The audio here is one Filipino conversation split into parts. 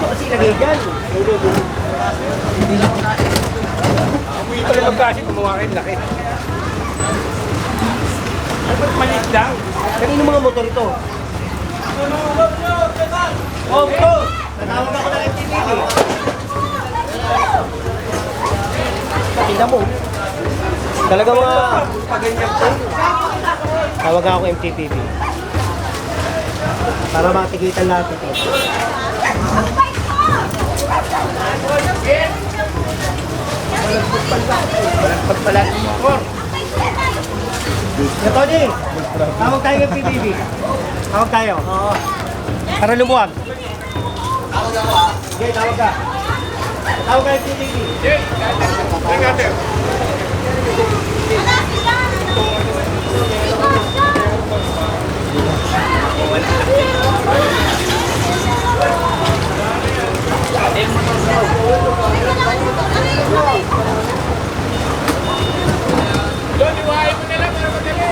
Kasi lagay dyan. Ito yung magkasi, gumawa kayo laki. Ay, ba't maliit lang? Kanino mga motor ito? Oh, motor! Natawag ako ng MTPP. Tingnan mo. Talaga mga... Paganyan po. Tawag ako MTPP. Para matikitan natin ito. Malagpag pala ng motor. Tony, tawag tayo ng PBB. Tawag tayo. Oo. Para lumuwag. Okay, tawag ka. Tawag ka ng PBB. Tingnan. Doon, iwain mo na lang para madali.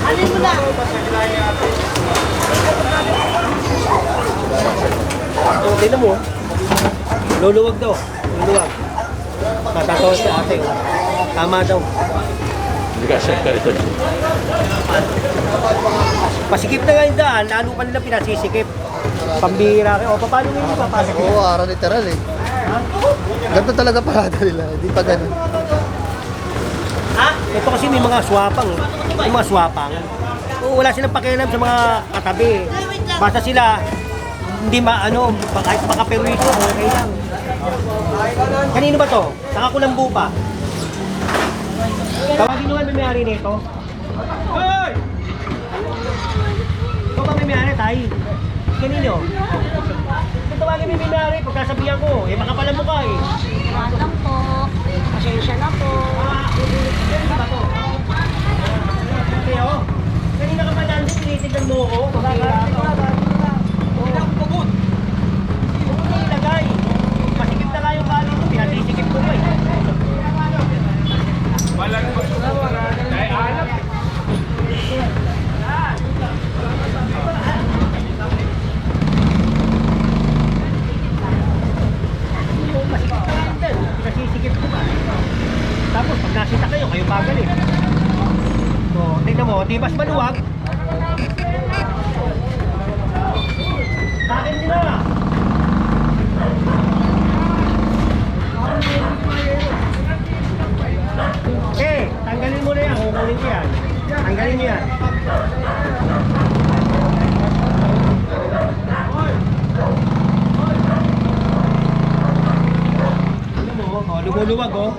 Alin mo na? Oh, tingnan mo. Luluwag daw. Luluwag. Tatatawa si ate. Tama daw. Hindi ka siya ka ito. Pasikip na nga yung daan. Lalo pa nila pinasisikip. Pambihira kayo. O, paano nyo yung papasok? Oo, araw literal eh. Ganito talaga parada nila, hindi pa ganun. Ha? Ito kasi may mga swapang. May mga swapang. Oo, wala silang pakialam sa mga katabi. Basta sila, hindi kahit makaperwisyo, okay lang. Kanino ba to? Nakakulambu pa. Tawagin nyo nga may-ari nito. Hoy! Ikaw ba may-ari, tay? Kanino? Tawagin mo may-ari, pagkasabihan ko, makapalam mo ka eh. Walang po. Pasensya na po. Kanino ba to? Kaya oh, kanina ka pa nandun, tinitignan mo ako. Pagkira ka. Hindi ako pagod. Huwag mo ilagay. Masikip na nga yung bali mo, pinasisikip ko pa eh. Walang magsusuara. Dahil alam. Pinasisikip ko pa. Tapos pag nasita kayo bagal eh. So, tignan mo, di mas maluwag. Bakit nila? Tanggalin mo na yan, kukunin ko yan. Tanggalin mo yan. Ano mo, lumuluwag oh.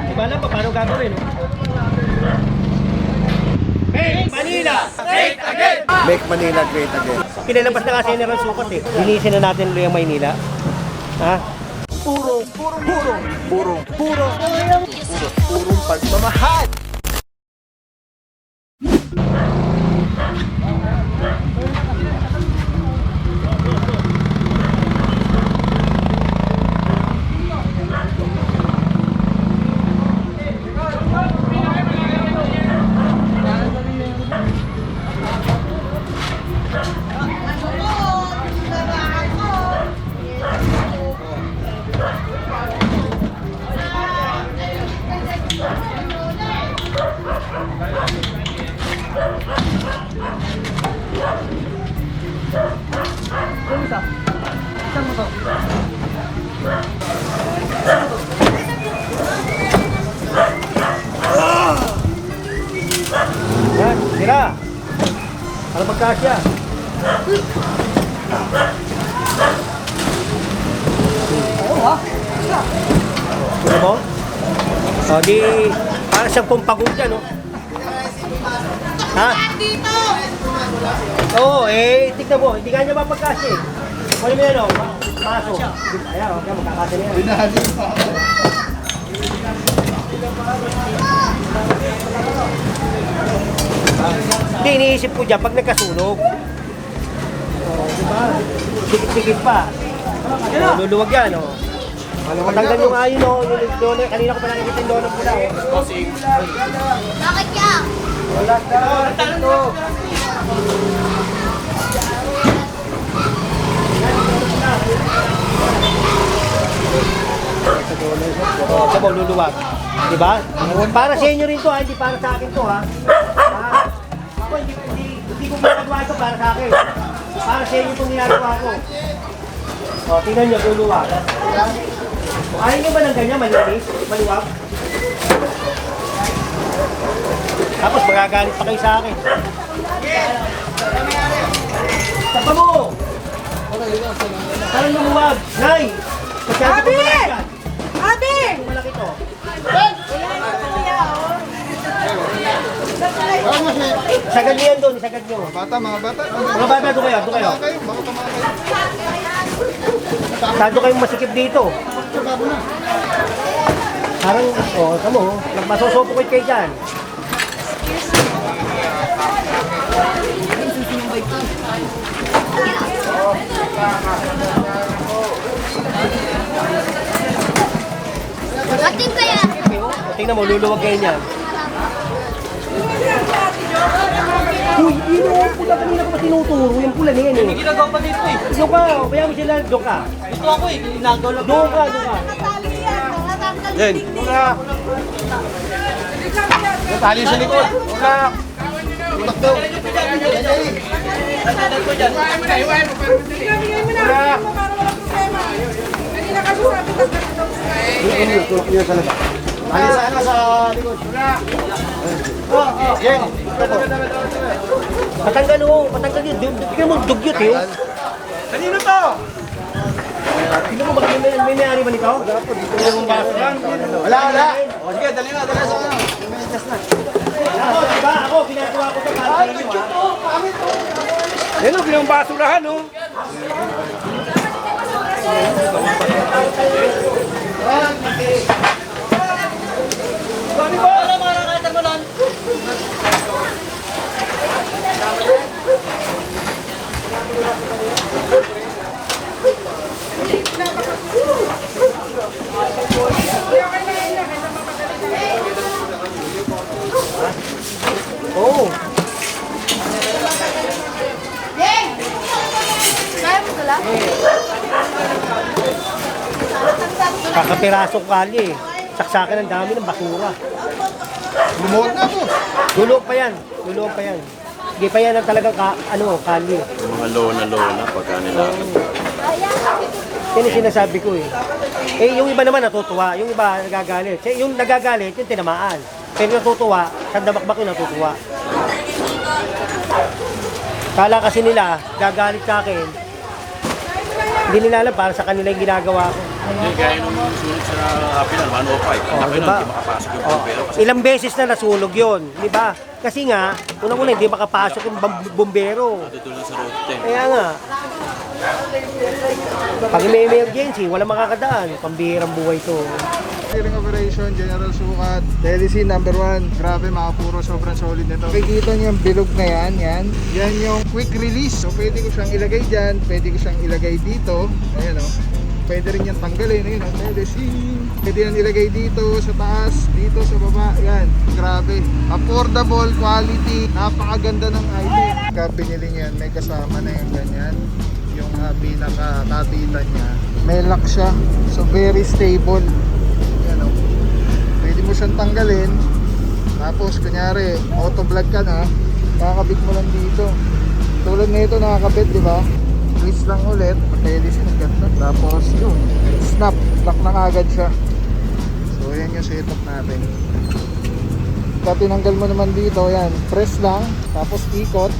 Diba alam pa paano gagawin, no? Make Manila great again! Make Manila great again. Pinalabas na kasi General Sukat eh. Linisin na natin yung Maynila. Ha? Purong pagmamahal. Yan, sira. Para magkasya. Gusto mo? O, di, para siyang pumpagod yan, no? Ha? Oo, tignan mo, hindi ka niya mapagkasya eh. Pwede mo yan, oh. Paso. Ayan, okay, magkakasa na yan. Binali pa. Hindi, iniisip ko dyan pag nagkasunog. Diba? Sikit-sikit pa. Luluwag yan, oh. Matanggal yung ayon, oh. Yung dono, kanina ko pa nakikita yung dono pula, oh. Bakit yan? Wala ka. Ito. Oh, sabaw, luluwag. Diba? Para sa inyo rin to, ha? Hindi para sa akin to, ha? Ako, hindi ko ginagawa ito para sa akin. Para sa inyo itong ginagawa ko. O, tingnan nyo, luluwag. Ayaw nyo ba ng ganyan, malinis? Maluwag? Tapos magagalit pa kayo sa akin. Tapa mo! Parang lumuwag. Nay! Abi! Abi! Malaki to. Isagad nyo yan doon, isagad nyo. Bata, mga bata. Mga bata, doon kayo, doon kayo. Kayo, baka tumakay. Masyado kayong masikip dito. Parang, tamo, masosopokit kayo dyan. Ating kaya? Tingnan mo, luluwag kayo niyan. Uy, yung pula kanina ko pa tinuturo, yung pula na yan eh. May ginagawa pa dito eh. Doon ka, kaya mo sila, doon ka. Ito ako eh, ginagawa lang. Doon ka, doon ka. Natali yan. Natanggal Yan. Wala. Tali sa likod. Wala. Tulak daw. Natanggal ko dyan. Wala. Tulak niyo sa labas. Ali sana sa likod. Yan. Patanggal mo, patanggal yun. Tingnan mo, dugyot eh. Kanino to? Tingnan mo, may may-ari ba nito? Wala, wala. O sige, dali na sa ano. Ako, diba? Ako, ginagawa ko ito para sa inyo, ha? Yan o, pinambasurahan o. Oo. Kaya mo sila? Kakapirasong kali eh. Saksakan ang dami ng basura. Lumuwag na po. Luluwag pa yan. Luluwag pa yan. Hindi pa yan ang talagang kali. Yung mga lona pagka nila. Yan yung sinasabi ko eh. Eh, yung iba naman natutuwa. Yung iba nagagalit. Yung nagagalit, yung tinamaan. Pero natutuwa, sandamakbak yung natutuwa. Kala kasi nila, gagalit sa akin. Hindi nila alam para sa kanila yung ginagawa ko. Hindi kaya nung sunod sa Hapinan, 105. Ang laki diba? nun, hindi makapasok yung bombero. Kasi Ilang beses na nasunog yun, di ba? Kasi nga, unang-una hindi makapasok yung bumbero. dito lang sa road 10. Kaya nga, pag may emergency, wala makakadaan. Pambihirang buhay to. Clearing operation, General Sukat, Telecine number 1. Grabe mga puro, sobrang solid nito. Makikita niyo yung bilog na yan, yan yung quick release. So pwede ko siyang ilagay dyan, pwede ko siyang ilagay dito. Ayan o. Pwede rin yan tanggalin, ayun o, Telecine. Pwede yan ilagay dito, sa taas, dito, sa baba. Yan, grabe. Affordable, quality, napakaganda ng item. Kapag pinili niyo yan, may kasama na yung ganyan. Yung pinaka-katitan niya. May lock siya, so very stable. Yan o. Pwede mo siyang tanggalin. Tapos kunyari auto vlog ka na, nakakabit mo lang dito. Tulad nito nakakabit, di ba? Twist lang ulit, Telecine ang ganda. Tapos yun, snap, lock na agad siya. So yan yung setup natin. Pag tinanggal mo naman dito, yan, press lang, tapos ikot.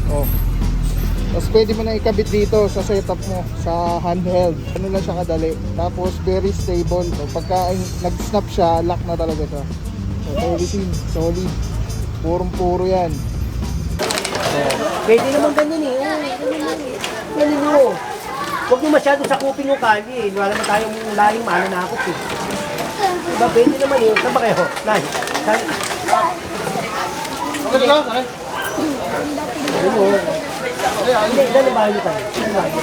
Oh. Tapos pwede mo na ikabit dito sa setup mo, sa handheld. Ano lang siya kadali. Tapos very stable. So, pagka nag-snap siya, lock na talaga siya. So Telecine, solid. Purong-puro yan. So, Pwede naman ganyan eh. Ganyan nyo. Huwag nyo masyado sakupin yung kalye. Wala naman tayong laling mananakot eh. Diba, pwede naman eh. Saan ba kayo? Nay, saan? Okay lang, okay. Ano? Hindi, saan ang bahay nyo tayo? Saan ang bahay nyo?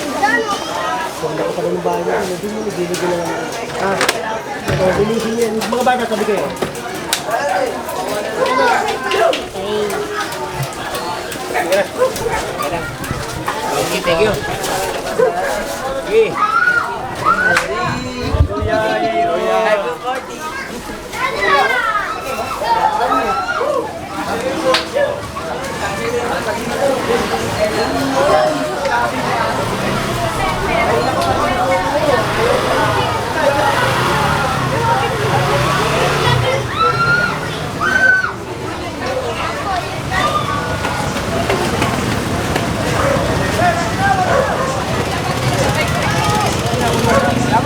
Kung ako pala ng bahay nyo, hindi mo nagilid nyo lang. Ah, bilisin nyo. Mga bata, sabi kayo.